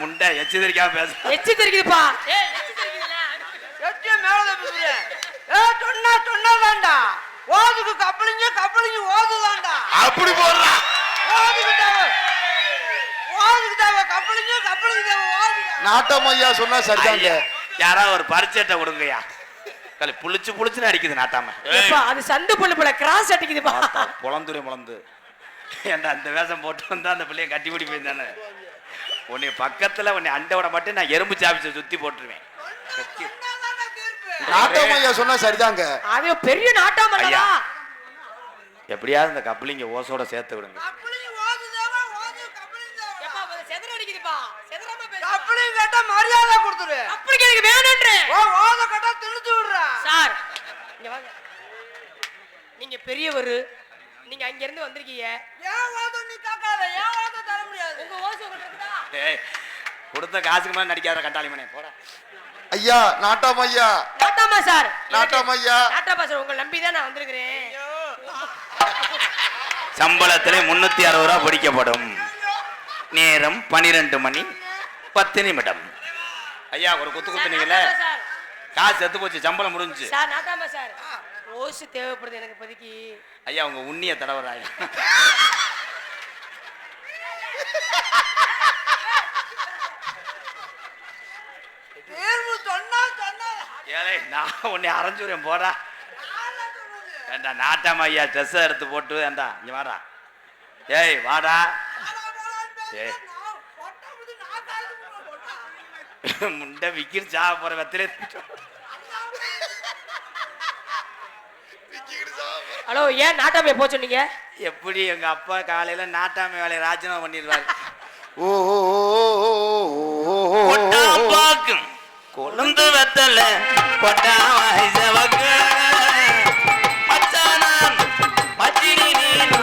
முண்டை எச்சு தெரிக்காம பேச எச்சு தெரிக்குதுப்பா. சொன்னாதான்டா ஓதுக்கு கப்பலிங்க ஓதுதான்டா அப்படி போடுறா. நாட்டம் ஐயா சொன்னா சரிதாங்க. யாராவது ஒரு பரிச்சேட்டை கொடுங்கய்யா. புளிச்சு புளிச்சுன்னு அடிக்குது நாட்டாம. அது சந்து புல்லு போல கிராஸ் அடிக்குதுப்பா. பொழந்து ஏன்டா அந்த வேஷம் போட்டு வந்தா அந்த பிள்ளைய கட்டி பிடி போயிருந்தானே. உன்னை பக்கத்துல உன்னை அண்டை மட்டும் நான் எறும்பு சாப்பிச்சு சுத்தி போட்டுருவேன். நாட்டம் ஐயா சொன்னா சரிதாங்க. அது பெரிய நாட்டம் ஐயா. எப்படியாவது இந்த கப்பலிங்க ஓசோட சேர்த்து விடுங்க. மரியாதை கொடுத்துரு. அப்படி எனக்கு வேணும்ன்றே. ஓத கட்டா திணிச்சு விடுறா. சார் இங்க வாங்க. நீங்க பெரியவர். நீங்க அங்க இருந்து வந்திருக்கீங்க. ஏன் ஓத நீ காக்காத. ஏன் ஓத தர முடியாது. உங்க ஓசோ கட்டறதா? ஏய் கொடுத்த காசுக்கு மேல நடிக்காத கட்டாளி மனே போடா. ஐயா நாட்டம் ஐயா. நாட்டாமா சார். நாட்டம் ஐயா. நாட்டாமா சார் உங்களை நம்பி தான் நான் வந்திருக்கிறேன். சம்பளத்திலே 360 ரூபாய் பிடிக்கப்படும். நேரம் 12 மணி 10 நிமிடம். ஐயா ஒரு குத்து குத்துனீங்கல்ல, காசு செத்து போச்சு, சம்பளம் முடிஞ்சு. சார் நாட்டாமா சார் ரோஸ் தேவைப்படுது எனக்கு இப்போதைக்கு. ஐயா உங்க உண்ணிய தடவராயா. தேர்வு சொன்னா ஏலே நான் உன்னை அரைஞ்சுறேன் போடா. ஏண்டா நாட்டாம ஐயா ட்ரெஸ் எடுத்து போட்டு ஏண்டா இங்க வாடா. ஏய் வாடா. ஏய் முண்டை விக்கிட்டு சாக போற வெத்திலே. ஹலோ ஏன் நாட்டாமையை போக சொன்னீங்க? எப்படி எங்க அப்பா காலையில நாட்டாமை வேலையை ராஜினாமா பண்ணிடுவாரு. பாக்கும் கொழுந்து வெத்தல பொட்டா வாய்சவக்கு மச்சானான் மச்சினி நீனு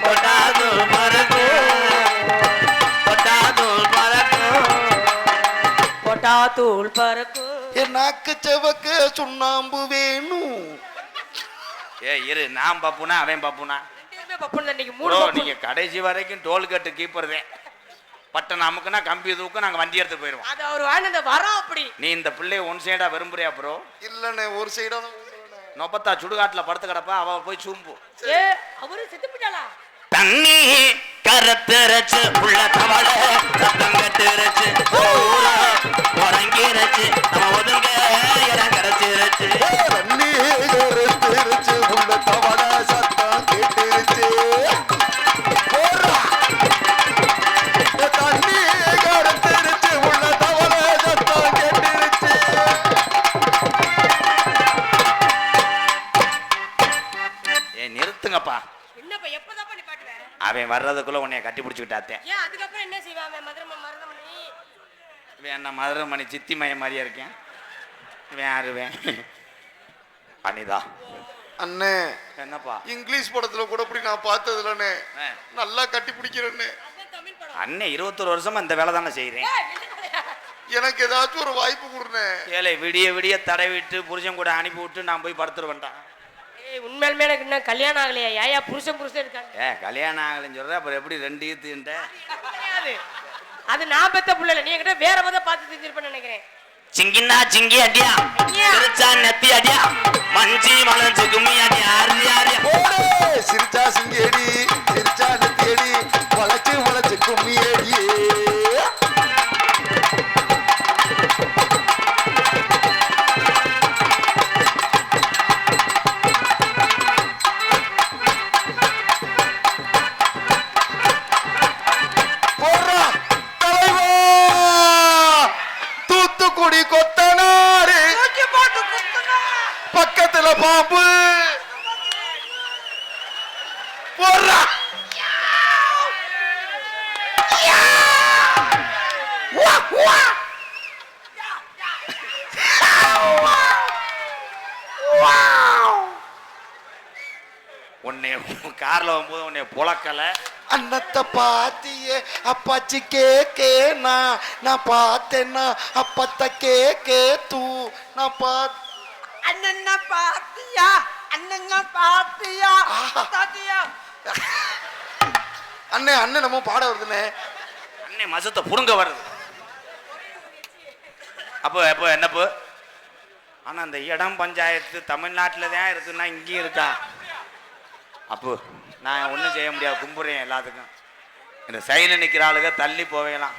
பொட்டாதூள் பறக்கு பொட்டாதூள் பறக்கு பொட்டாதூள் பறக்கு. என் நாக்கு செவக்கு சுண்ணாம்பு வேணும். இரு நான் பப்புனா அவன் பப்புனா. நீங்க கடைசி வரைக்கும் டோல் கட்டு கீப்பர்தே. பட்ட நமக்குன்னா கம்பி தூக்க நாங்க வண்டி எடுத்து போயிருவோம். அது அவர் வாழ்ந்த வரோம். அப்படி நீ இந்த பிள்ளைய ஒன் சைடா விரும்புறியா ப்ரோ? இல்லண்ணே ஒரு சைடா தான். நொப்பத்தா சுடுகாட்டுல படுத்து கிடப்பா, அவ போய் சூம்பு. ஏ அவரு செத்து போயிட்டாளா? தண்ணி கரத்தரச்சு உள்ள தவளை ரத்தம் கட்டுறச்சு ஊரா உறங்கிரச்சு நம்ம ஒதுங்க இடம் கரைச்சிருச்சு. தண்ணி கரத்தரச்சு உள்ள தவளை சத்தம் கேட்டுருச்சு. தண்ணி கரத்தரச்சு உள்ள தவளை சத்தம் கேட்டுருச்சு. நிறுத்துங்கப்பா. என்னப்பா எப்பதான் பண்ணி பாட்டுவேன்? அவன் வர்றதுக்குள்ள உன்னைய கட்டி பிடிச்சுக்கிட்டாத்தே. ஏன் அதுக்கப்புறம் என்ன செய்வான்? மருதமணி வேணா மதுரமணி சித்தி மயம் மாதிரியா இருக்கேன். வேறுவேன் அனிதா. அண்ணே என்னப்பா இங்கிலீஷ் படத்துல கூட இப்படி நான் பார்த்தது இல்லண்ணே. நல்லா கட்டி பிடிக்கிறேன்னு. அண்ணே 21 வருஷமா இந்த வேலை தானே செய்யறேன். எனக்கு ஏதாச்சும் ஒரு வாய்ப்பு கொடுண்ணே. ஏழை விடிய விடிய தடவிட்டு புருஷன் கூட அனுப்பி விட்டு நான் போய் படுத்துருவேன்டா. உண்மையிலுமே எனக்கு இன்னும் கல்யாணம் ஆகலையா? ஏயா புருஷன் இருக்காங்க. கல்யாணம் ஆகலைன்னு சொல்ற, அப்புறம் எப்படி 2 ஈத்துன்ற? அது நான் பெத்த புள்ள. நீ என்கிட்ட வேற மாதிரி பார்த்து தெரிஞ்சிருப்பேன்னு நினைக்கிறேன். சிங்கின்னா சிங்கி அடியா, சிரிச்சா நெத்தி அடியா, மஞ்சி மலஞ்சு கும்மி அடியா, சிரிச்சா சிங்கி அடி, சிரிச்சா நெத்தி அடி, வளைச்சு வளைச்சு கும்மி அடி. தூத்துக்குடி கொத்தனாரு பக்கத்துல பாம்பு போடுறா. உன்னை கார்ல வரும்போது உன்னை புழக்கல. அன்னத்தை பாத்தியே அப்பாச்சி கேக்கேனா, நான் பார்த்தேன்னா அப்பத்த கேக்கே தூ. நான் அண்ணன் பாத்தியா, அண்ணன் பாத்தியா, பாத்தியா. அண்ணே அண்ணன் நம்ம பாட வருதுண்ணே. அண்ணே மசத்தை புடுங்க வருது. அப்போ எப்போ என்னப்போ? ஆனா அந்த இடம் பஞ்சாயத்து தமிழ்நாட்டில் தான் இருக்குன்னா இங்கேயும் இருக்கா? அப்போ நான் ஒன்றும் செய்ய முடியாது, கும்பிட்றேன் எல்லாத்துக்கும். இந்த சைடில் நிற்கிற ஆளுங்க தள்ளி போவேலாம்.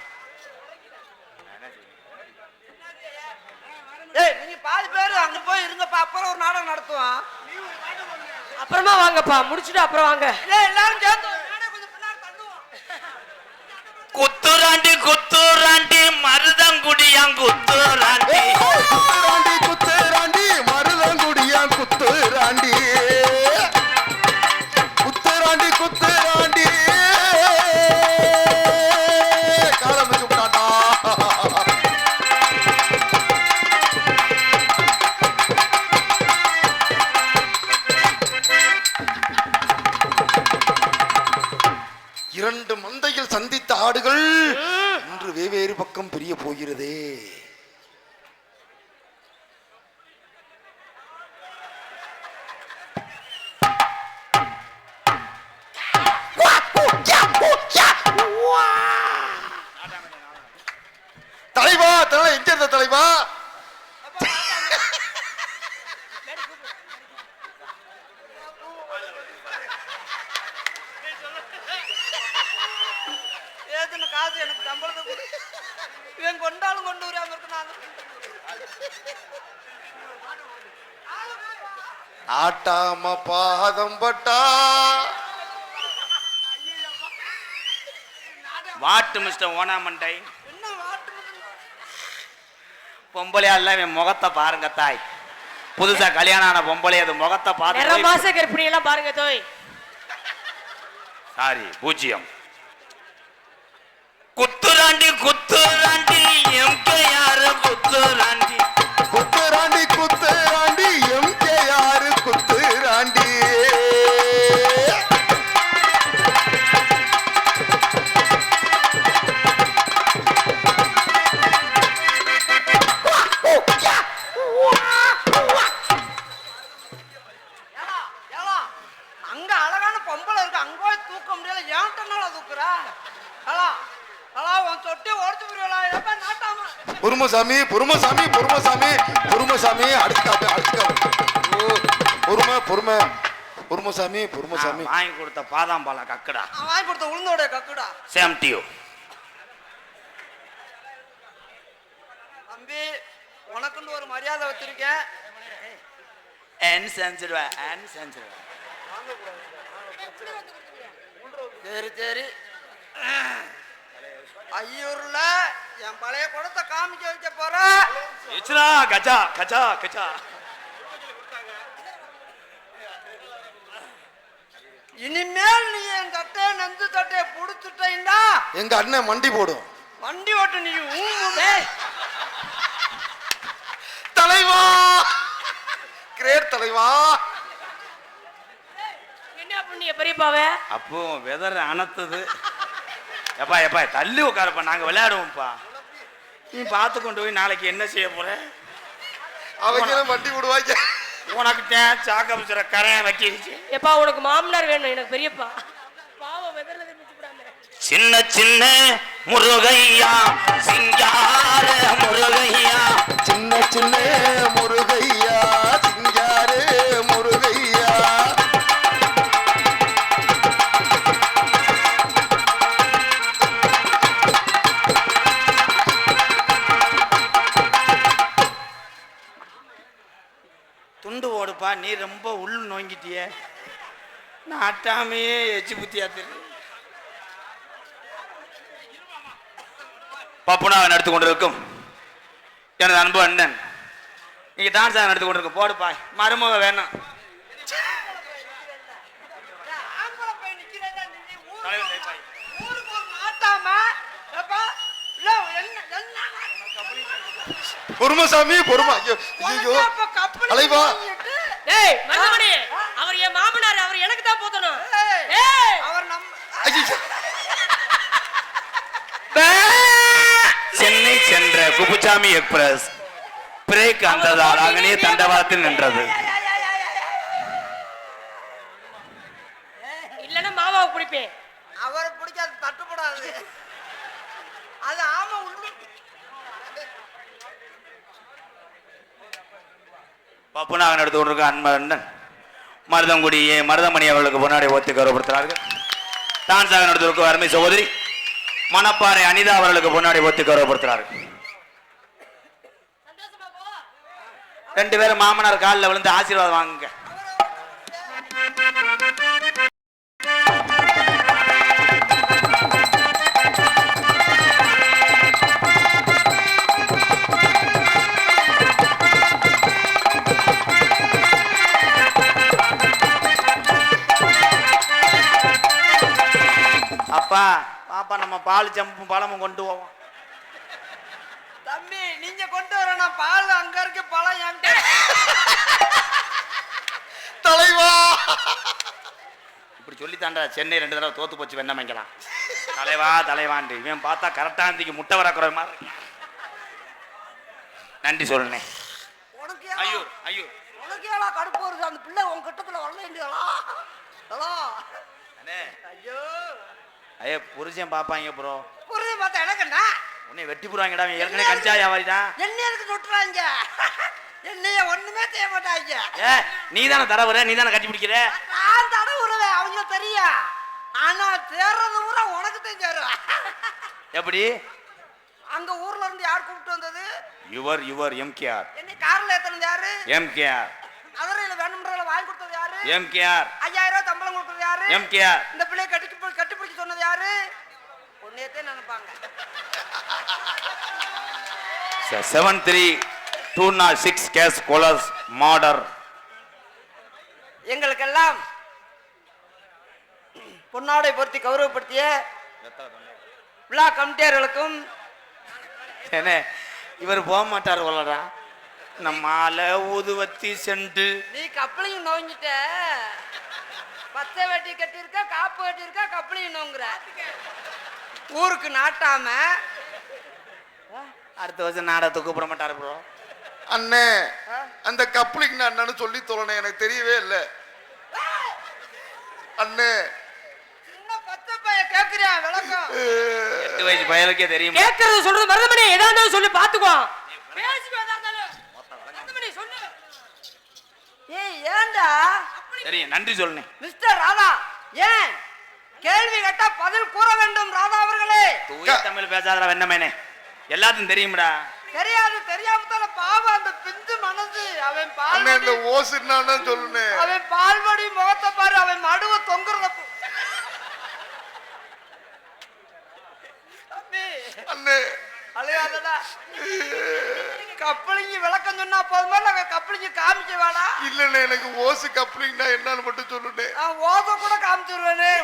ஏய் நீங்க பாதி பேரு அங்க போய் இருங்கப்பா, அப்புறம் ஒரு நாடகம் நடத்துவான். அப்புறமா வாங்கப்பா, முடிச்சுட்டு அப்புறம் வாங்க. ஏய் எல்லாரும் சேர்ந்து ஒரு நாடகம் கொஞ்சம் பின்னாடி தள்ளுவோம். குத்துராண்டி குத்துராண்டி மருதங்குடியான் குத்துராண்டி. குத்துராண்டி குத்துராண்டி மருதங்குடியா குத்துராண்டி. குத்துராண்டி குத்துராண்டி காலம் விட்டாண்டா. இரண்டு மந்தையில் சந்தித்த ஆடுகள் இன்று வெவ்வேறு பக்கம் பிரிய போகிறதே. தலைவா தலை எங்க இருந்த தலைவா? ஏதுன்னு காசு எனக்கு சம்பளத்தை கொடு. இவன் கொண்டாலும் கொண்டு வராம இருக்கு. நான் ஆட்டாம பாதம் பட்டா வாட்டு மிஸ்டர் ஓனாமண்டை. என்ன வாட்டு பொம்பளையால என் முகத்தை பாருங்க தாய். புதுசா கல்யாணம் ஆன பொம்பளை அது முகத்தை நிற மாச பார்த்து. கர்ப்பிணி எல்லாம் பாருங்க தோய். சாரி, பூஜ்ஜியம். குத்துராண்டி குத்துராண்டி எம்கேஆர் குத்துராண்டி. குத்துராண்டி குத்துராண்டி எம்கேஆர் குத்துராண்டி. ஏலா அங்க அழகான பொம்பளை இருக்கு, அங்க போய் தூக்க முடியல. ஏன்ட்டனால தூக்குறா? ஏலா ஏலா உன் சொட்டி உடச்சு புரியலா? எப்ப நாட்டாம பொறுமசாமி பொறுமசாமி பொறுமசாமி பொறுமசாமி அடுக்காது அடுக்காது. பொறுமை பொறுமை பொறுமசாமி பொறுமசாமி. வாங்கி கொடுத்த பாதாம் பாலம் கக்குடா. அவன் வாங்கி கொடுத்த உளுந்தோட கக்குடா. Same to you. தம்பி உனக்குன்னு ஒரு மரியாதை வச்சிருக்கேன். சரி சரி. ஐயூர்ல என் பழைய குடத்தை காமிக்க வைக்க போற. கச்சா கச்சா கச்சா. இனிமேல் நீ என் தட்டைய நெஞ்சு தட்டைய புடிச்சுட்டா எங்க அண்ணன் மண்டி போடும். வண்டி ஓட்டு நீ தலைவா கிரேட் தலைவா. என்ன பண்ணிய பெரியப்பாவே? அப்போ வெதர் அனத்துது. எப்பா எப்பா தள்ளி உட்காரப்பா, நாங்க விளையாடுவோம்ப்பா. நீ பார்த்து கொண்டு போய் நாளைக்கு என்ன செய்ய போற? அவங்க வண்டி விடுவாங்க. உனக்கு சாக்கபிச்சுற கரையை வைக்கிடுச்சு. எப்பா உனக்கு மாமனார் வேணும், எனக்கு பெரியப்பா. பாவம் வெதர்ல மிச்சுடாம. சின்ன சின்ன முருகையா சிங்கார முருகையா. சின்ன சின்ன முருகையா சிங்காரே முருகையா. துண்டு ஓடுப்பா, நீ ரொம்ப உள் நோங்கிட்டிய. நாட்டாமையே எச்சு புத்தியா தெரியும். பப்புனாவை நடத்தி கொண்டிருக்கும் எனது அன்பு அண்ணன் நீங்க டான்ஸ் நடத்தி கொண்டிருக்க. போடுப்பா, மருமக வேணும். ஊருக்கு ஒரு மாட்டாம எப்பா இல்ல என்ன பொறுமசாமி பொறுமை. ஐயோ ஐயோ தலைவா. டேய் மருதமணி, அவர் என் மாமனார், அவர் எனக்கு தான் போதணும். ஏய் அவர் நம்ம ஐயோ சென்னை சென்ற குப்புசாமி எக்ஸ்பிரஸ் பிரேக் அந்ததால் அங்கனே தண்டவாளத்தில் நின்றது. இல்லன்னா மாமாவை பிடிப்பேன். அவரை பிடிக்காது, தட்டுப்படாது. அது ஆமா உள்ள பப்புநாகன் எடுத்து கொண்டிருக்க அன்பன் மருதங்குடியே மருதமணி அவர்களுக்கு முன்னாடி ஒத்தி கௌரவப்படுத்துகிறார்கள். டான்ஸாக எடுத்திருக்கும் அருமை சகோதரி மணப்பாறை அனிதா அவர்களுக்கு முன்னாடி ஒத்தி கௌரவப்படுத்துகிறார்கள். ரெண்டு பேரும் மாமனார் காலில் விழுந்து ஆசீர்வாதம் வாங்குங்க. அப்பா பாப்பா நம்ம பால் சம்பும் பழமும் கொண்டு போவோம். தம்பி நீங்க கொண்டு வரணும் பால் அங்க இருக்கு பழம் என்கிட்ட. தலைவா இப்படி சொல்லித்தாண்டா சென்னை 2 தடவை தோத்து போச்சு வெண்ணமைக்கலாம். தலைவா தலைவாண்டு இவன் பார்த்தா கரெக்டாந்திக்கு முட்டை வரக்குற மாதிரி இருக்கான். நன்றி சொல்லுனே. உனக்கு ஐயோ ஐயோ உனக்கு ஏழா கடுப்பு வருது அந்த பிள்ளை உன் கிட்டத்துல வரல இல்லையா? ஹலோ அண்ணே ஐயோ ஐயா புருஷன் பாப்பாங்க ப்ரோ. புரிஞ்சு பார்த்தா எனக்கு என்ன உன்னை வெட்டி போடுவாங்கடா. ஏற்கனவே கஞ்சா வியாபாரிதான். என்ன எதுக்கு நொட்டுறாங்க? என்னைய ஒண்ணுமே செய்ய மாட்டாங்க. ஏ நீ தானே தரவுற, நீ தானே கட்டி பிடிக்கிற. நான் தட விடுவேன் அவங்க தெரியும். ஆனா தேர்றது ஊரா உனக்கு தெரிஞ்சாரு. எப்படி அங்க ஊர்ல இருந்து யார் கூப்பிட்டு வந்தது? Your MKR. என்ன கார்ல ஏத்துனது யாரு? எம்கேஆர். அதரையில வேணும்ன்றத வாங்கி கொடுத்தது யாரு? எம்கேஆர். 5000 ரூபாய் சம்பளம் கொடுத்தது யாரு? எம்கேஆர். இந்த பிள்ளைய கட்டி பிடிக்க சொன்னது யாரு? ஒன்னேத்தே நினைப்பாங்க. 73206 கேஸ் கோலஸ் மாடர். எங்களுக்கெல்லாம் பொன்னாடை பொருத்தி கௌரவப்படுத்திய விழா கமிட்டியார்களுக்கும் என்ன இவர் போக மாட்டார் போலடா. நம்மால ஊதுவத்தி சென்று நீ கப்பலையும் நோங்கிட்ட. பச்சை வெட்டி கட்டியிருக்க காப்பு கட்டியிருக்க கப்பலையும் நோங்குற. ஊருக்கு நாட்டாம அடுத்த வருஷம் நாடை தூக்கப்பட மாட்டார் ப்ரோ. அண்ணே அந்த கப்ளிங் நான் என்னன்னு சொல்லி தோழனே எனக்கு தெரியவே இல்லை அண்ணே. சின்ன பச்சை பையன் கேக்குறியா விளக்கம்? 8 வயசு பயலுக்கே தெரியும். கேட்கறது சொல்றது மருதமணி எதா இருந்தாலும் சொல்லி பாத்துக்கோ. பேசி எதா இருந்தாலும் மருதமணி சொல்லு. ஏய் ஏண்டா தெரியும். நன்றி சொல்லுனே. மிஸ்டர் ராதா ஏன் கேள்வி கேட்டா பதில் கூற வேண்டும் ராதா அவர்களே. தூய தமிழ் பேசாதடா வெண்ணமேனே. எல்லாத்துக்கும் தெரியும்டா. தெரியாது தெரியாமத்தால பாவம் அந்த பிஞ்சு மனசு. அவன் அண்ணே இந்த பால்வடி ஓசு என்னன்னு சொல்லுனே. அவன் பால்வடி முகத்தை பாரு. அவன் மடுவ தொங்குறத தம்பி அண்ணே அலையாதடா. கப்பலிங்க விளக்கம் சொன்னா போதுமா? நாங்க கப்பலிங்க காமிக்க வேடா. இல்லண்ணே எனக்கு ஓசு கப்ளிங்னா என்னன்னு மட்டும் சொல்லுனே. நான் ஓத கூட காமிச்சிருவேனே.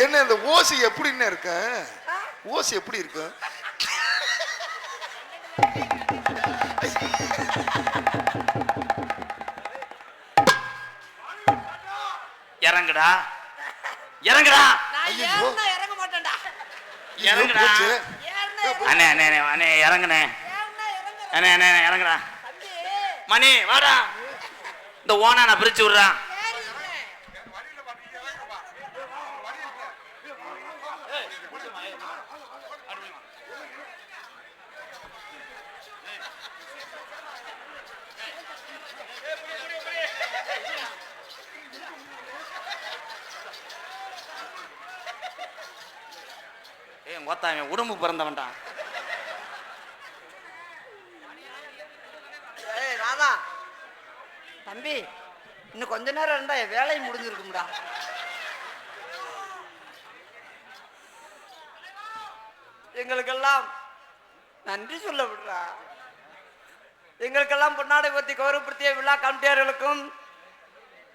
என்ன இந்த ஓசு எப்படின்னு இருக்க? ஓசு எப்படி இருக்கு? இறங்குடா இறங்குடா நான் ஐயோ. ஏறினா இறங்க மாட்டேன்டா. இறங்குடா. போச்சு. ஏறினா அண்ணே அண்ணே அண்ணே அண்ணே இறங்குனே. ஏறினா இறங்க அண்ணே அண்ணே அண்ணே, இறங்குடா. தம்பி. மணி வாடா. இந்த ஓனா நான் பிரிச்சு விடுறான். ஏறிடுறேன். ஏய் மொத்தம் அவன் உடம்பு பிறந்தவன்டா. ஏய் ராதா தம்பி இன்னும் கொஞ்ச நேரம் இருந்தா என் வேலையை முடிஞ்சிருக்கும்டா. எங்களுக்கெல்லாம் நன்றி சொல்ல விடுறா. எங்களுக்கெல்லாம் பொன்னாடை பற்றி கௌரவப்படுத்திய விழா கமிட்டியார்களுக்கும்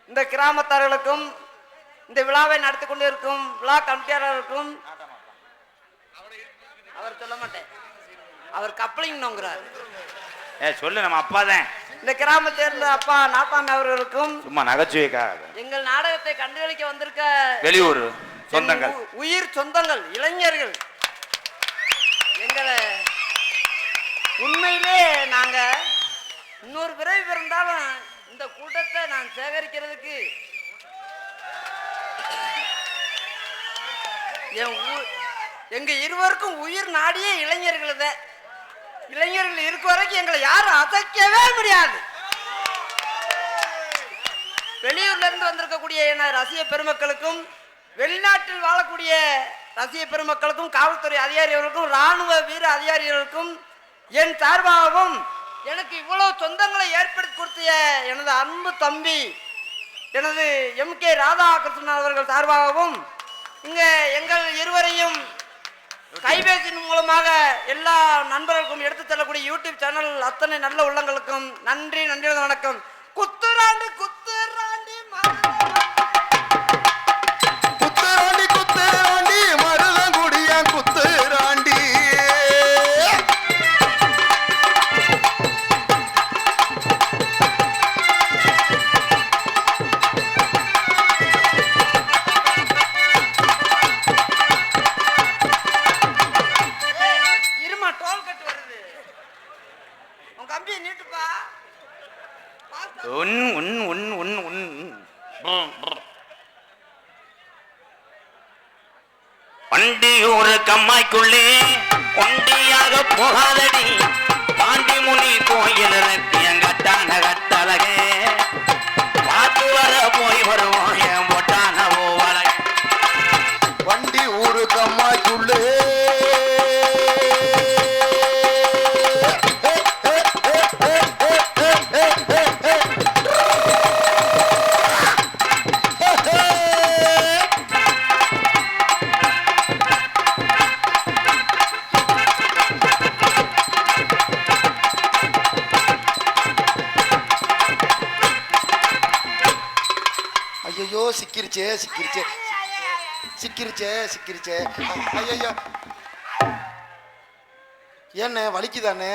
இந்த கிராமத்தார்களுக்கும் இந்த விழாவை நடத்தி கொண்டு இருக்கும் விழா கமிட்டியாளர்களுக்கும் அவர் சொல்ல மாட்டேன். அவர் கப்ளிங் நோங்குறாரு. சொல்லு நம்ம அப்பா தான். இந்த கிராமத்தை சேர்ந்த அப்பா நாட்டாமை அவர்களுக்கும் சும்மா நகைச்சுவைக்காக எங்கள் நாடகத்தை கண்டுகளிக்க வந்திருக்க வெளியூர் சொந்தங்கள் உயிர் சொந்தங்கள் இளைஞர்கள் எங்களை உண்மையிலே நாங்க இன்னொரு பிறவி பிறந்தாலும் இந்த கூட்டத்தை நான் சேகரிக்கிறதுக்கு எங்க இருவருக்கும் உயிர் நாடியே இளைஞர்கள் தான். இளைஞர்கள் இருக்க வரைக்கும் எங்களை யாரும் அசைக்கவே முடியாது. வெளியூர்ல இருந்து வந்திருக்கக்கூடிய எனது ரசிக பெருமக்களுக்கும், வெளிநாட்டில் வாழக்கூடிய ரசிக பெருமக்களுக்கும், காவல்துறை அதிகாரிகளுக்கும், ராணுவ வீர அதிகாரிகளுக்கும் என் சார்பாகவும் எனக்கு இவ்வளவு சொந்தங்களை ஏற்படுத்தி கொடுத்த எனது அன்பு தம்பி எனது MK ராதாகிருஷ்ணன் அவர்கள் சார்பாகவும் இங்க எங்கள் இருவரையும் கைபேசியின் மூலமாக எல்லா நண்பர்களுக்கும் எடுத்து செல்லக்கூடிய யூடியூப் சேனல் அத்தனை நல்ல உள்ளங்களுக்கும் நன்றி வணக்கம். குத்துராண்டி குத்துராண்டி குத்துராண்டி குத்துராண்டி மருதங்குடியா குத்துராண்டி. இருமா டோல் கட்டு வருது. உன் கம்பியை நீட்டுப்பா. உன் உன் உன் உன் உன் வண்டியூர் கம்மாய்க்குள்ளே ஒண்டியாக போகாதடி, பாண்டி முனி கோயில் கட்டான கட்டழகே, பார்த்து வர போய் வருவோம் என் பொட்டான ஓவலை. வண்டி ஊரு கம்மாய்க்குள்ளே ஐயோ சிக்கிருச்சே சிக்கிருச்சே சிக்கிருச்சே சிக்கிருச்சே. ஐயோ ஏண்ணே வலிக்குதானே?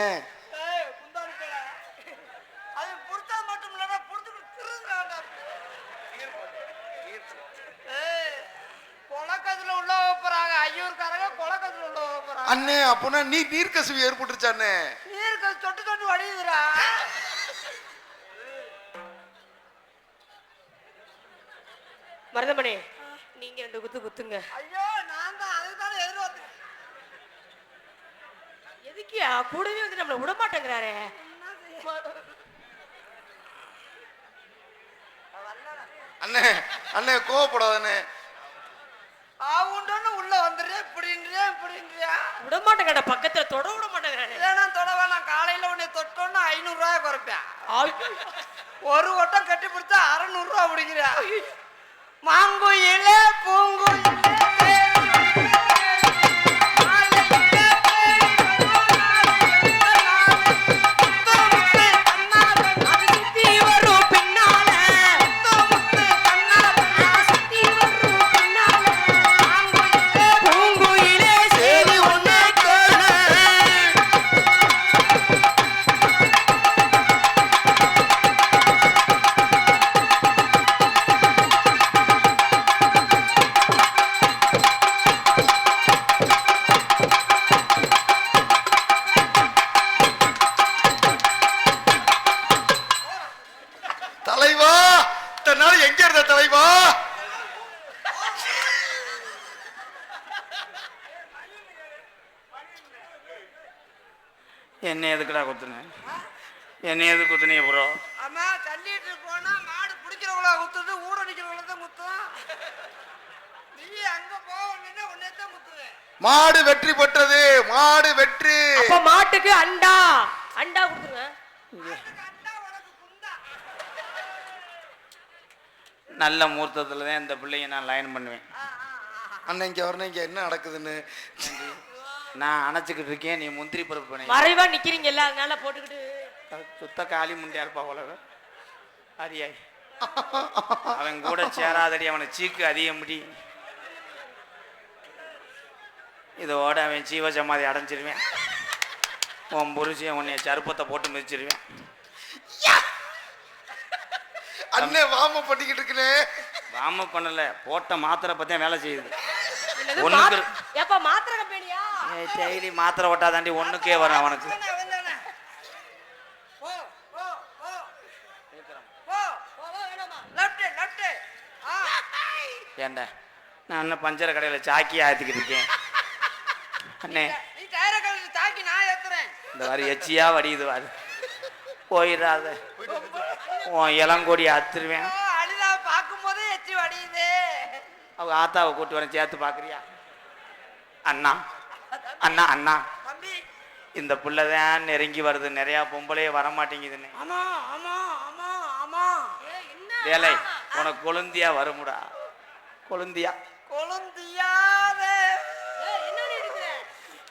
அது புடிச்சா மட்டும் இல்லைன்னா புடிச்சுக்கிட்டு திருந்தாண்டா. கொலக்கத்துல உள்ள போறாங்க ஐயூர்காரங்க, கொலக்கத்துல உள்ள போறாங்க. அண்ணே அப்பனா நீ நீர்க்கசிவு ஏற்பட்டுருச்சாண்ணே? நீருக்கு தொட்டு தொட்டு வடியுதுடா. மருதமணி நீங்க 2 குத்து குத்துங்க. ஐயோ நான் தான் அதுதானே எதிர்பார்த்து. எதுக்கியா கூடவே வந்து நம்மள விட மாட்டேங்கிறாரே. அண்ணே அண்ணே கோவப்படாதண்ணே. ஆவுண்டோன்னு உள்ள வந்துடுறேன் இப்படின்றியா விட மாட்டேங்கடா, பக்கத்துல தொட விட மாட்டேங்கிறானே. ஏன்னா தொட வேணாம், காலையில உன்னை தொட்டோன்னு 500 ரூபாய் குறைப்பேன். ஐயோ. ஒரு வட்டம் கட்டி பிடிச்சா 600 ரூபா பிடிக்கிறா. மாங்குயிலே பூங்குயிலே தலைவா, இத்தனை நாள் எங்க இருந்த தலைவா? என்ன எதுக்குடா குத்துன? என்ன எது குத்துனீங்க ப்ரோ? ஆமா, தள்ளிட்டு போனா மாடு பிடிக்கிறவங்கள குத்துது, ஊட நிக்கிறவங்கள தான் குத்தும். நீ அங்க போவீங்கன்னா உன்னைத்தான் குத்துவேன். மாடு வெற்றி பெற்றது, மாடு வெற்றி. அப்ப மாட்டுக்கு அண்டா அண்டா கொடுத்துருங்க. நல்ல முகூர்த்தத்துல தான் இந்த பிள்ளைங்க நான் லைன் பண்ணுவேன். அண்ணன் இங்க வரணும், இங்க என்ன நடக்குதுன்னு நான் அணைச்சிக்கிட்டு இருக்கேன், நீ முந்திரி பருப்பு பண்ணி மறைவா நிக்கிறீங்க எல்லாம், அதனால போட்டுக்கிட்டு சுத்த காலி முண்டியா இருப்பா உலக அரியாய். அவன் கூட சேராதடி, அவனை சீக்கு அதிகம் முடி. இதோட அவன் ஜீவ சமாதி அடைஞ்சிருவேன். உன் புருஷன் உன்னைய சருப்பத்தை போட்டு மிதிச்சிருவேன். அண்ணே வாம பண்ணிக்கிட்டு இருக்கனே. வாம பண்ணல, போட்ட மாத்திரை பத்தியா வேலை செய்யுது. என்னது ஒண்ணுக்கு ஏப்பா மாத்திரை கம்பெனியா? டெய்லி மாத்திரை ஓட்டாதாண்டி ஒண்ணுக்கே வரும் அவனுக்கு. போ போ போ போ போ வேணாமா, லெஃப்ட் லெஃப்ட். ஏண்டா நான் இன்னும் பஞ்சர கடையில் சாக்கி ஆத்திக்கிட்டு இருக்கேன். அண்ணே நீ டயர கழுத்து தாக்கி நான் ஏத்துறேன். இந்த மாதிரி எச்சியா வடியுது வாரு. போயிடாத, உன் இளங்கொடி அத்துருவேன். அழுதா பார்க்கும்போதே எச்சி வடியுது. அவங்க ஆத்தாவை கூட்டு வரேன், சேர்த்து பார்க்குறியா? அண்ணா அண்ணா அண்ணா, தம்பி. இந்த பிள்ளைதான் நெருங்கி வருது, நிறையா பொம்பளையே வரமாட்டேங்குதுன்னு. ஆமா ஆமா ஆமா ஆமா. வேலை உனக்கு கொழுந்தியா வருமுடா, கொழுந்தியா கொழுந்தியாத.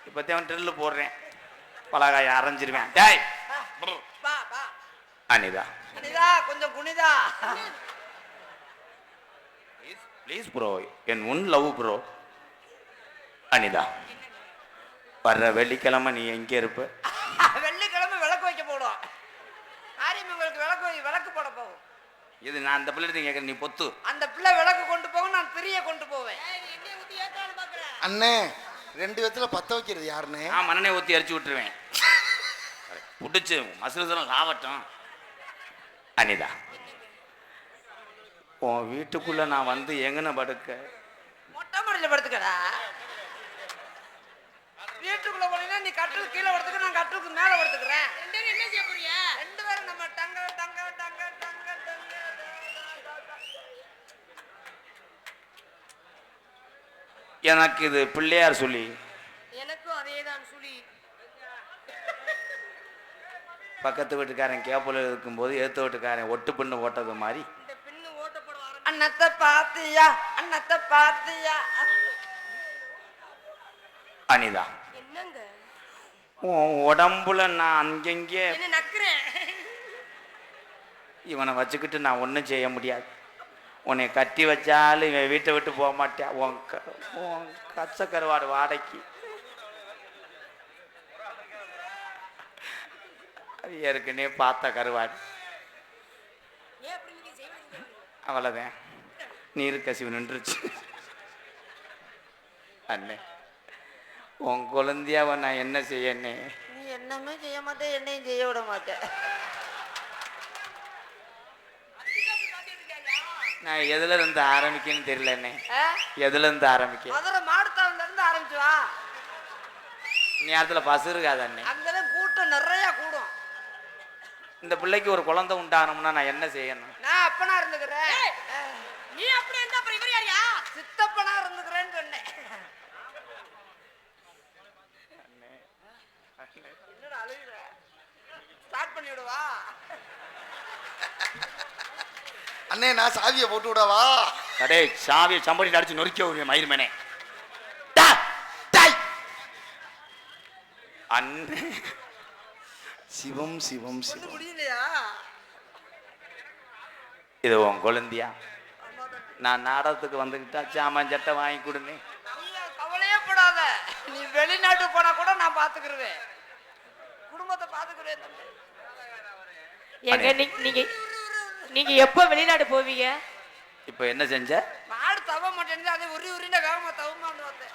இப்போதான் ட்ரில்லு போடுறேன், பலகாயை அரைஞ்சிருவேன். டேய் வா வா. அனிதா குனிதா, கொஞ்சம் குனிதா. ப்ளீஸ் ப்ரோ, என் உன் லவ் ப்ரோ. அனிதா, வர்ற வெள்ளிக்கிழமை நீ எங்கே இருப்ப? வெள்ளிக்கிழமை விளக்கு வைக்க போடும். ஆரியம்மங்களுக்கு விளக்கு போட போகும். இது நான் அந்த பிள்ளை கேட்குறேன், நீ பொத்து. அந்த பிள்ளை விளக்கு கொண்டு போகும், நான் திரிய கொண்டு போவேன். அண்ணே 2 விதத்துல பத்த வைக்கிறது யாருன்னு? நான் மண்ணெண்ணெய் ஊற்றி அரிச்சு விட்டுருவேன், பிடிச்சி மசுறுதெல்லாம் லாவட்டும். அனிதா, உன் வீட்டுக்குள்ள நான் வந்து எங்கன படுக்க? மொட்டை மாடியில் படுத்துக்கடா. வீட்டுக்குள்ள போனீங்கன்னா நீ கட்டில் கீழே படுத்துக்க, நான் கட்டிலுக்கு மேல படுத்துக்கிறேன். என்ன செய்ய போறீங்க? 2 பேரும் நம்ம டங்க டங்க டங்க டங்க டங்க. எனக்கு இது பிள்ளையார் சொல்லி. எனக்கும் அதேதான் சுழி. பக்கத்து வீட்டுக்காரன் கேப்பில் இருக்கும்போது எடுத்த வீட்டுக்காரன் ஒட்டு பின்னு ஓட்டது மாதிரி. இந்த பின்னு ஓட்டப்பட வர அண்ணத்தை பாத்தியா, அண்ணத்தை பாத்தியா. அனிதா, என்னங்க உன் உடம்புல நான் அங்கங்கே என்ன நக்குறேன். இவனை வச்சுக்கிட்டு நான் ஒன்றும் செய்ய முடியாது. உன்னை கட்டி வச்சாலும் இவன் வீட்டை விட்டு போக மாட்டேன். உன் கச்ச கருவாடு வாடகைக்கு. அது ஏற்கனவே பார்த்த கருவாடு, அவ்வளோதான். நீர் கசிவு நின்றுச்சு. அண்ணே, உன் குழந்தையாவை நான் என்ன செய்யண்ணே? நீ என்னமே செய்ய மாட்டே, என்னையும் செய்ய விட மாட்டேன். நான் எதுல இருந்து ஆரம்பிக்கன்னு தெரியலண்ணே. எதுல இருந்து ஆரம்பிக்க? மதுரை மாடுத்தாவில இருந்து ஆரம்பிச்சு வா. நேரத்துல பசு இருக்காது அண்ணே. அங்கதான் கூட்டம் நிறைய கூடும். இந்த பிள்ளைக்கு ஒரு குழந்தை உண்டாகணும்னா நான் என்ன செய்யணும்? நான் அப்பனா இருந்துக்கிறேன். நீ அப்படி இருந்தா அப்புறம் இவர் யாரியா? சித்தப்பனா இருந்துக்கிறேன்னு சொன்னேன். என்னடா அழுகுற? ஸ்டார்ட் பண்ணி விடுவா. அண்ணே நான் சாவியை போட்டு விடவா? கடே சாவியை சம்படி அடிச்சு நொறுக்க ஒரு மயிர்மேனே. அண்ணே, சிவம் சிவம் சிவம். முடியலையா? இது உன் குழந்தையா? நான் நாடகத்துக்கு வந்துக்கிட்டா சாமான் சட்டை வாங்கி கொடுங்க. கவலையே படாத, நீ வெளிநாட்டு போனா கூட நான் பாத்துக்கிறேன், குடும்பத்தை பாத்துக்கிறேன். ஏங்க நீங்க எப்ப வெளிநாடு போவீங்க? இப்ப என்ன செஞ்ச? மாடு தவ மாட்டேன், அதை உரிண்ட காம தவமான்னு வந்தேன்.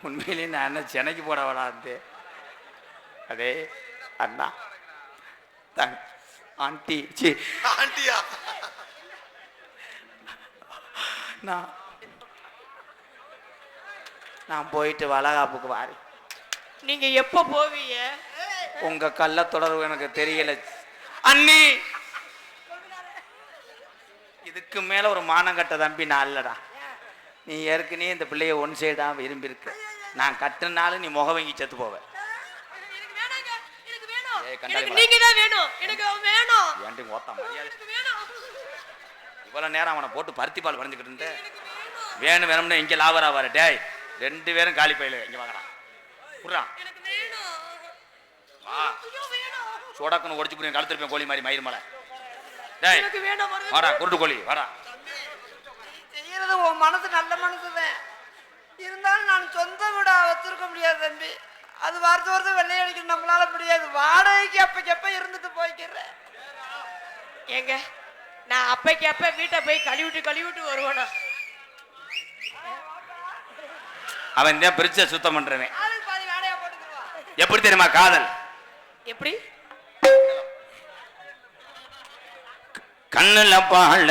உண்மையிலேயே நான் என்ன சென்னைக்கு போட வராது. அடே அண்ணா, ஆண்டி, சி ஆண்டியா? நான் போயிட்டு வளகாப்புக்கு வாரேன். நீங்க எப்ப போவீங்க? உங்க கள்ள தொடர்பு எனக்கு தெரியல அண்ணி. இதுக்கு மேல ஒரு மானங்கட்ட தம்பி நான் இல்லடா. நீ ஏற்கனவே இந்த பிள்ளைய ஒன் சைடா விரும்பி இருக்க. நான் கட்டுனாலும் நீ முக வாங்கி செத்து போவ. இவ்வளவு நேரம் அவனை போட்டு பருத்தி பால் வரைஞ்சுக்கிட்டு இருந்த. வேணும் வேணும்னு இங்க லாபரா வர. டேய் 2 பேரும் காலி பையில இங்க வாங்கடா. புறா சோடாக்குன்னு உடச்சு புரியும் கழுத்திருப்பேன் கோழி மாதிரி மயிர் மலை. டேய் வாடா குருட்டு கோழி வாடா. செய்யறது உன் மனசு நல்ல மனசுதான் இருந்தாலும் நான் சொந்த வீடா வச்சிருக்க முடியாது தம்பி. அது வருஷம் வெள்ளை அடிக்க நம்மளால முடியாது. வாடகைக்கு அப்பக்கப்ப இருந்துட்டு போய்க்கிறேன். ஏங்க நான் அப்பைக்கப்ப வீட்டை போய் கழுவிட்டு வருவானா? அவன் தான் பிரிச்ச சுத்தம் பண்றவன். பாதி வாடகை போட்டுக்குவா. எப்படி தெரியுமா காதல்? எப்படி? கண்ணுல பாழ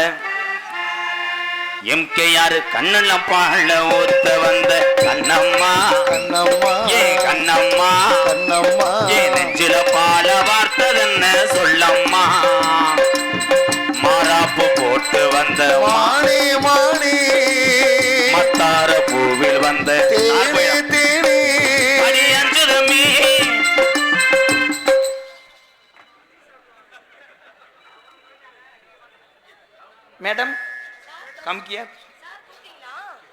எம்கேஆர் கண்ணுல பாழ ஊத்த வந்த கண்ணம்மா கண்ணம்மா கண்ணம்மா என் நெஞ்சில பால வார்த்ததென்ன சொல்லம்மா மாறாப்பு போட்டு வந்த மானே மானே மத்தார பூவில் வந்த தேனே தேனே அடி அஞ்சுதம்மி மேடம் கம்கியா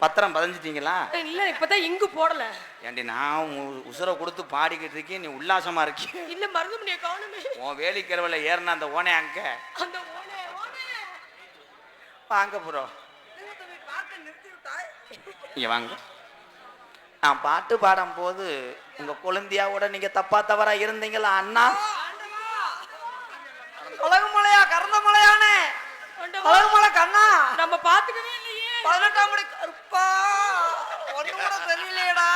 பத்திரம் பதிஞ்சிட்டீங்களா? இல்ல இப்பதான் இங்கு போடல. ஏண்டி நான் உசுரை கொடுத்து பாடிக்கிட்டு இருக்கேன், நீ உல்லாசமா இருக்கிய. இல்ல மருதுமணியை காணுமே. உன் வேலிக்கரவுல ஏறின அந்த ஓனே அங்க அந்த ஓனே வாங்க ப்ரோ, இங்க வாங்க. நான் பாட்டு பாடும் போது உங்க குழந்தையாவோட நீங்க தப்பா தவறா இருந்தீங்களா அண்ணா? உலகமலையா கறந்தமலையானே உலகமலை கண்ணா நம்ம பாத்துக்கவே இல்லையே. 18ஆம் படி கருப்பா ஒண்ணு கூட தெரியலையேடா.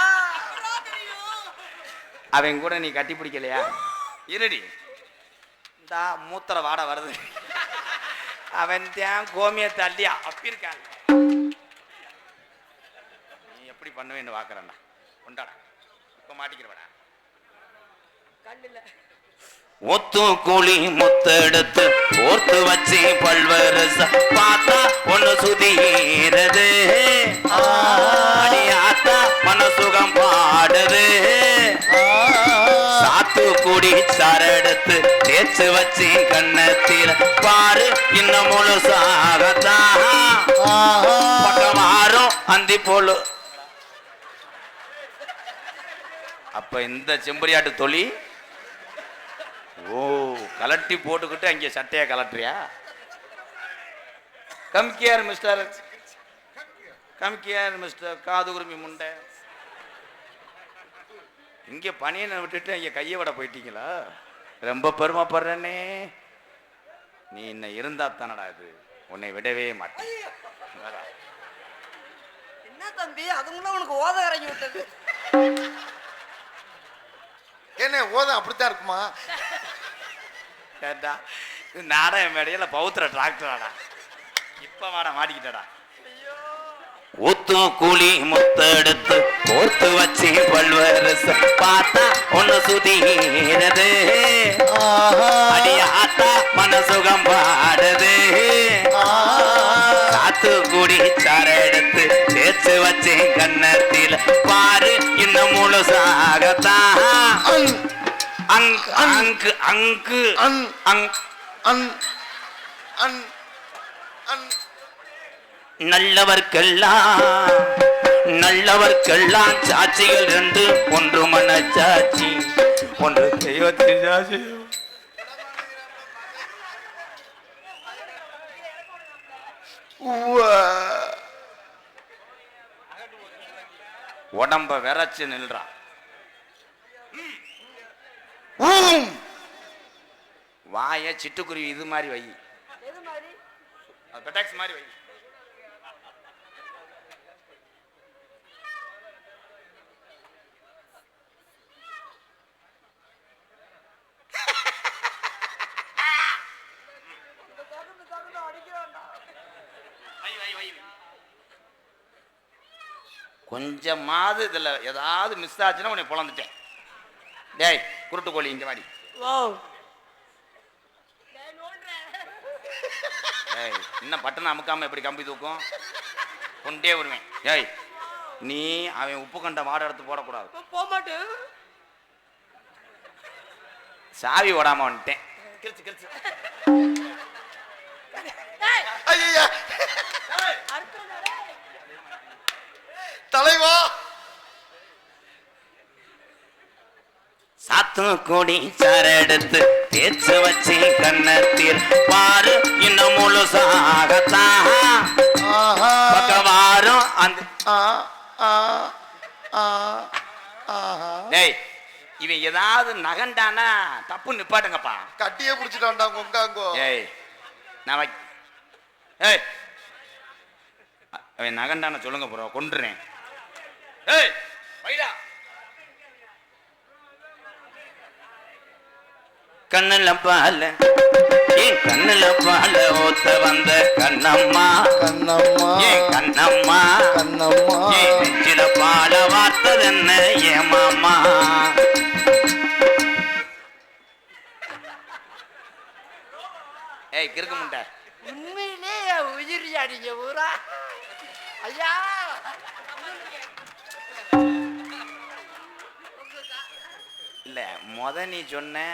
அவன் கூட நீ கட்டி பிடிக்கலையா? இருடி, இந்த மூத்திர வாட வருது. அவன் தான் கோமிய தள்ளி அப்பி இருக்கான். நீ எப்படி பண்ணுவேன்னு பாக்குறேன்டா. கொண்டாடா, இப்ப மாட்டிக்கிறவடா. கண்ணுல ஒத்து கூலி முத்தெடுத்து ஓர்த்து வச்சு பல்வரச பார்த்தா ஒண்ணு சுதீரது அடியாத்தா மனசுகம் பாடுது சாத்து கூடி சரெடுத்து தேய்ச்சு வச்சு கண்ணத்தில் பாரு இன்னும் முழுசாகத்தான் பக்கம் மாறும் அந்தி போலு. அப்ப இந்த செம்பரியாட்டு தொழி ஓ கலட்டி போட்டுக்கிட்டு அங்கே சட்டையா கலட்டுறியா? கம்கியார் மிஸ்டர், கம்கியார் மிஸ்டர் காது உரிமை முண்டை. இங்கே பனியனை விட்டுட்டு அங்கே கையை விட போயிட்டீங்களா? ரொம்ப பெருமைப்படுறேனே. நீ இன்ன இருந்தா தானடா இது, உன்னை விடவே மாட்டேன். என்ன தம்பி அதுக்குள்ள உனக்கு ஓத இறங்கி விட்டது? என்ன ஓதம் அப்படித்தான் இருக்குமா? கேட்டா இது நாடக மேடையில பௌத்திர டிராக்டராடா. இப்ப வாட மாட்டிக்கிட்டடா. ஊத்து கூலி முத்தெடுத்து கோர்த்து வச்சு பல்வரச பார்த்தா ஒன்னு சுதீரது அடியாத்தா மனசுகம் பாடுது காத்து கூடி சரெடுத்து தேய்ச்சு வச்சு கண்ணத்தில் பாரு இன்னும் முழுசாகத்தான் அங்கு அங்கு அங்கு அன் அங் அன் அன் அன் நல்லவர்க்கெல்லாம் சாட்சிகள் ரெண்டு, ஒன்று மனச்சாட்சி ஒன்று தெய்வத்தின் சாட்சி. உடம்ப விரைச்சு நில்றான். வாய சிட்டுக்குருவி இது மாதிரி வை, எது மாதிரி? பெட்டாக்ஸ் மாதிரி வை. கொஞ்சமாவது இதுல ஏதாவது மிஸ் ஆச்சுன்னா உன்னை பொழந்துட்டேன். டேய் குருட்டு கோழி இங்க வாடி. வாவ் ஏய் இன்னும் பட்டனை அமுக்காம எப்படி கம்பி தூக்கும்? கொண்டே வருவேன். ஏய் நீ அவன் உப்பு கண்ட மாடு எடுத்து போடக்கூடாது. போக மாட்டேன். சாவி ஓடாம வந்துட்டேன். கிழிச்சு கிழிச்சு ஐயா தலைவா சாத்து கோடி சரெடுத்து தேய்ச்சு வச்சு கண்ணத்தில் பாரு இன்னும் முழுசாகத்தான் பக்கவாரும் அந்த டேய் இவன் ஏதாவது நகண்டானா தப்பு நிப்பாட்டுங்கப்பா. கட்டியே புடிச்சிட்டான்டா கொங்காங்கோ. ஏய் நான் ஏய் அவன் நகண்டான சொல்லுங்க ப்ரோ, கொண்டுறேன். ஏய் வைடா. கண்ணுல பால ஏன் கண்ணுல பால ஊத்த வந்த கண்ணம்மா கண்ணம்மா ஏன் கண்ணம்மா கண்ணம்மா ஏன் நெஞ்சில பால வார்த்தது என்ன ஏமாமா ஐயா இல்ல நீ சொன்ன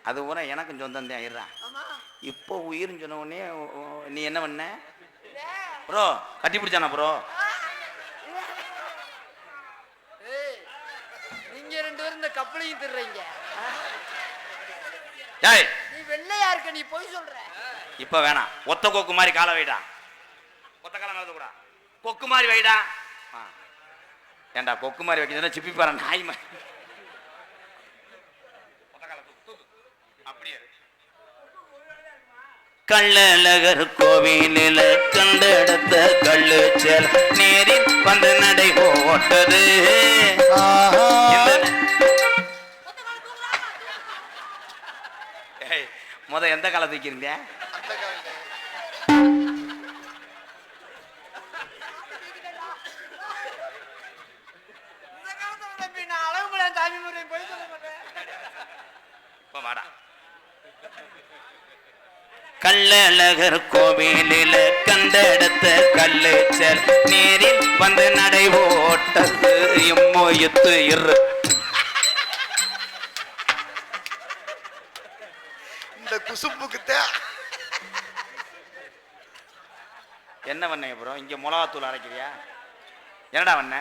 அது பூரா எனக்கும் சொந்தம் தான் இருறான். இப்போ உயிர்னு சொன்ன உடனே நீ என்ன பண்ண ப்ரோ? கட்டி பிடிச்சானா ப்ரோ? நீங்க 2 பேரும் இந்த கப்பலையும் திருறீங்க. டேய் நீ வெள்ளையா இருக்க, நீ போய் சொல்ற. இப்ப வேணாம், ஒத்த கொக்கு மாதிரி காலை வைடா. ஒத்த காலம் நடத்த கூட கொக்கு மாதிரி வைடா. ஏண்டா கொக்கு மாதிரி வைக்கிறதுனா சிப்பி பாரு நாய் மாதிரி. கள்ளழகர் கோவிலில் கண்டெடுத்த கள்ளு செல் நேரில் வந்து நடை போட்டது. முத எந்த காலத்து வைக்கிறீங்க? கள்ளழகர் கோவிலில் கண்டெடுத்த கல்லு செல் நேரில் வந்து நடை போட்டது. எம்மோயத்து இரு இந்த குசுப்புக்கு என்ன பண்ண ப்ரோ? இங்க மிளகாத்தூள் அரைக்கிறியா? என்னடா பண்ண?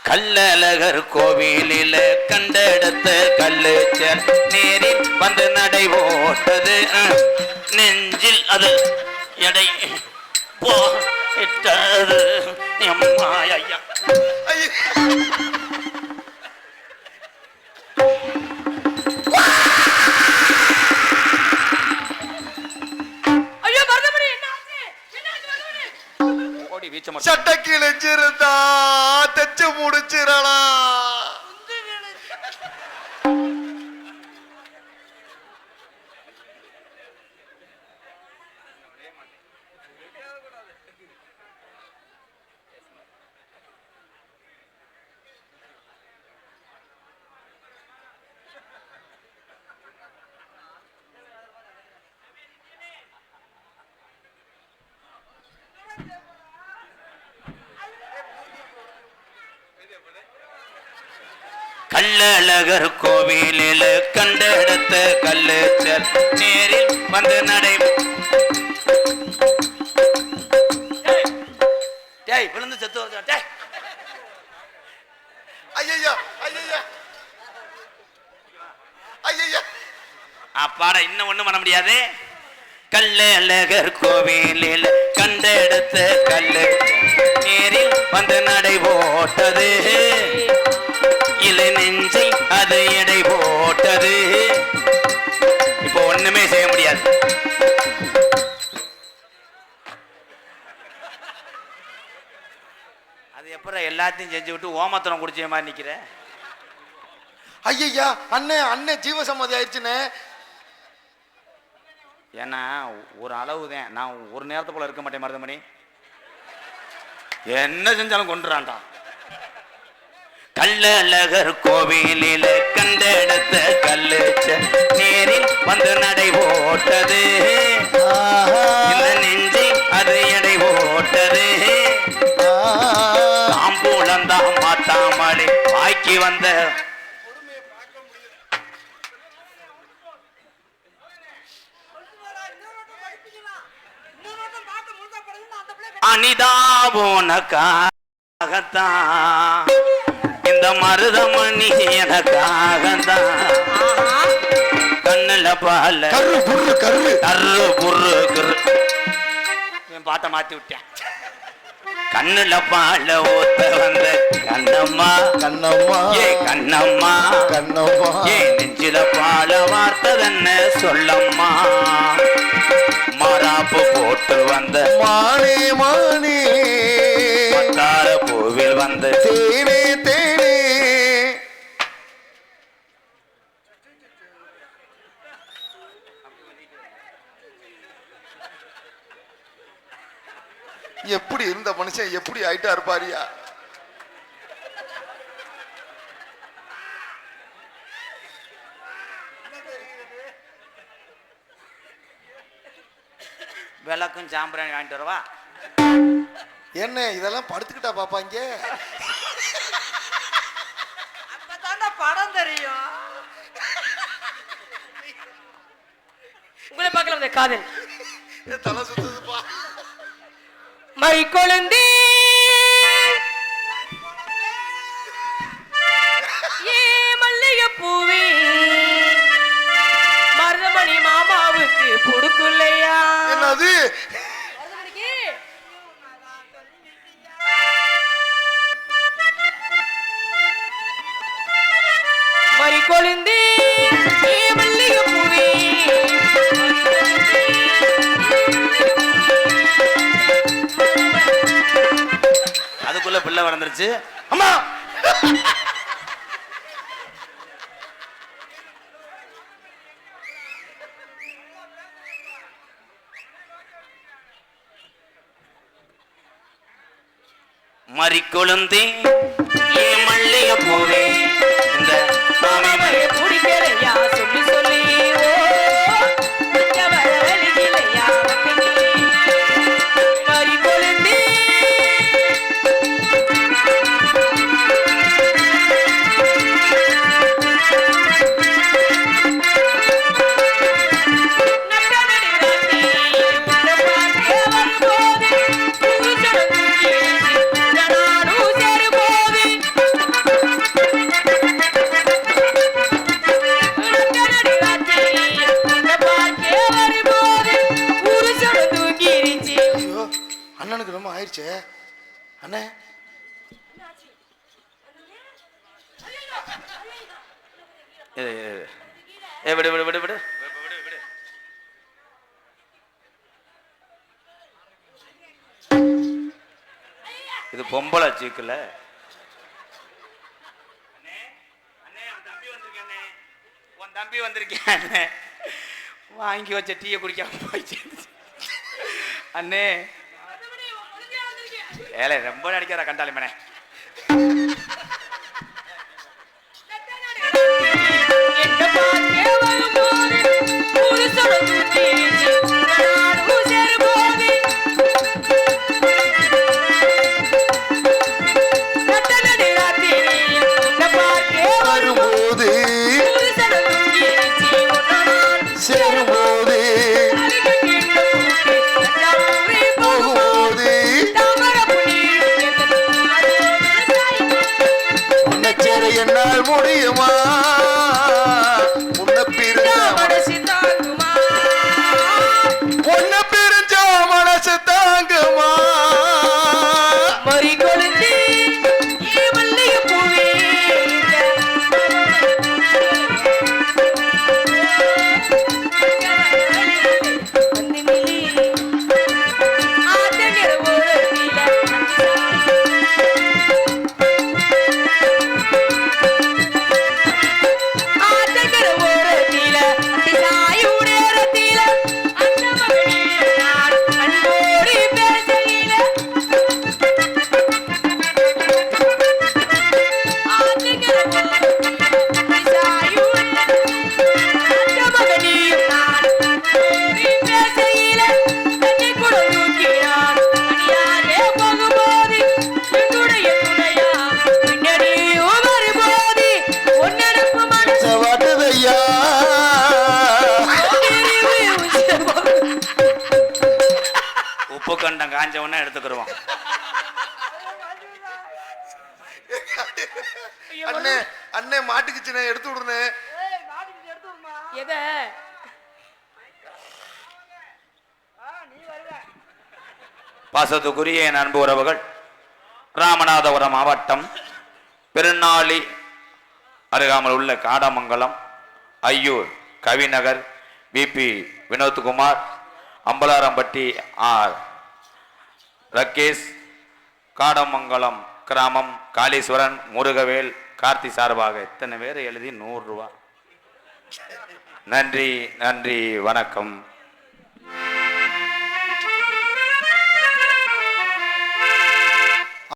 கள்ளழகர் கோவிலில் கண்டெடுத்த கல்லு செல் நேரில் வந்து நடை போட்டது. நெஞ்சில் அது எடை போட்டது. ஐயா சட்ட கிழிஞ்சிருந்தா தச்சு முடிச்சிடலாம். கள்ளழகர் கோவிலில் கண்டெடுத்த கல்லு செல் நேரில் வந்து நடை. டேய் விழுந்து செத்து வருது. டேய் ஐயா ஐயா ஐயா அப்பாடா, இன்னும் ஒண்ணும் பண்ண முடியாது. கள்ளழகர் கோவிலில் கண்டெடுத்த கல்லு நேரில் வந்து நடை போட்டது. இலை நெஞ்சை அது எடை போட்டது. இப்போ ஒண்ணுமே செய்ய முடியாது. அது எப்பறம் எல்லாத்தையும் செஞ்சு விட்டு ஓமத்தனம் குடிச்ச மாதிரி நிக்கிற? ஐயா அண்ணன் ஜீவசம்மதி ஆயிடுச்சுன்னு. ஏன்னா ஒரு அளவுதான். நான் ஒரு நேரத்தை போல இருக்க மாட்டேன் மருதமணி. என்ன செஞ்சாலும் கொண்டுறான்டா. கள்ளழகர் கோவிலில் கண்டெடுத்த கல்லு நேரில் வந்து நடை போட்டது. இந்த நெஞ்சை அது எடை போட்டது. தாம்பூலந்தாம் மாத்தாமலே வாய்க்கு வந்த அனிதா போனக்காகத்தான் இந்த மருதமணி எனக்காகத்தான். கண்ணுல பால கரு புர்ரு கரு கரு புர்ரு கரு பாட்டை மாத்தி விட்டேன். கண்ணுல பால ஊத்த வந்த கண்ணம்மா கண்ணம்மா ஏ கண்ணம்மா கண்ணம்மா ஏ நெஞ்சில பால வார்த்ததென்ன சொல்லம்மா. மாறாப்பு போட்டு வந்த மானே மானே மத்தார பூவில் வந்த தேனே தேனே. எப்படி இருந்த மனுஷன் எப்படி ஆயிட்டா இருப்பாரியா? விளக்கும் சாம்பிராணி வாங்கிட்டு வரவா? என்ன இதெல்லாம் படுத்துக்கிட்டா பாப்பாங்க? அப்பதானே படம் தெரியும். உங்களை பார்க்கல அந்த காதல் தலை சுத்துதுப்பா. மை கொழுந்தி ஏ மல்லிகை பூவி மருதமணி மாமாவுக்கு புடுக்குள்ளையா? என்னது? மை கொழுந்தி ஏ மல்லிகை பூவி அதுக்குள்ள பிள்ளை வளர்ந்துருச்சு. அம்மா மறிக்கொழுந்தி ஏ மல்லிகை பூவே இந்த மாமாவை பிடிக்கலையா சொல்லி சொல்லி வரவழிக்கலையா மறி கொழுந்தி ஐயோ அண்ணனுக்கு ரொம்ப ஆயிடுச்சே. அண்ணே விடு விடு விடு விடு. இது பொம்பளை சீக்குல. உன் தம்பி வந்திருக்கேன். வாங்கி வச்ச டீயை குடிக்காம போயிடுச்சு. அண்ணே ஏலே ரொம்ப நடிக்கிற கண்டாளி மனே. வரும்போது சேரும்போது போகும்போது உன்னை சேர என்னால் முடியுமா? உன்னை பிரிஞ்சா மனசு தாங்குமா? மறி கொழுந்தி ஏ மல்லிகை பூவே வாட்டுதையா உப்பு கண்டம் காஞ்ச உடனே எடுத்துக்கிடுவோம். அண்ணே அண்ணே மாட்டுக்குச்சுனே எடுத்து விடுறே. எதை பாசத்துக்குரிய என் அன்பு உறவுகள், ராமநாதபுரம் மாவட்டம் பெருநாளி அருகாமல் உள்ள காடமங்கலம், ஐயூர், கவிநகர், விபி வினோத்குமார், அம்பலாரம்பட்டி ஆர் ரகேஷ், காடமங்கலம் கிராமம் காளீஸ்வரன், முருகவேல், கார்த்தி சார்பாக இத்தனை பேர் எழுதி 100 ரூபா. நன்றி நன்றி, வணக்கம்.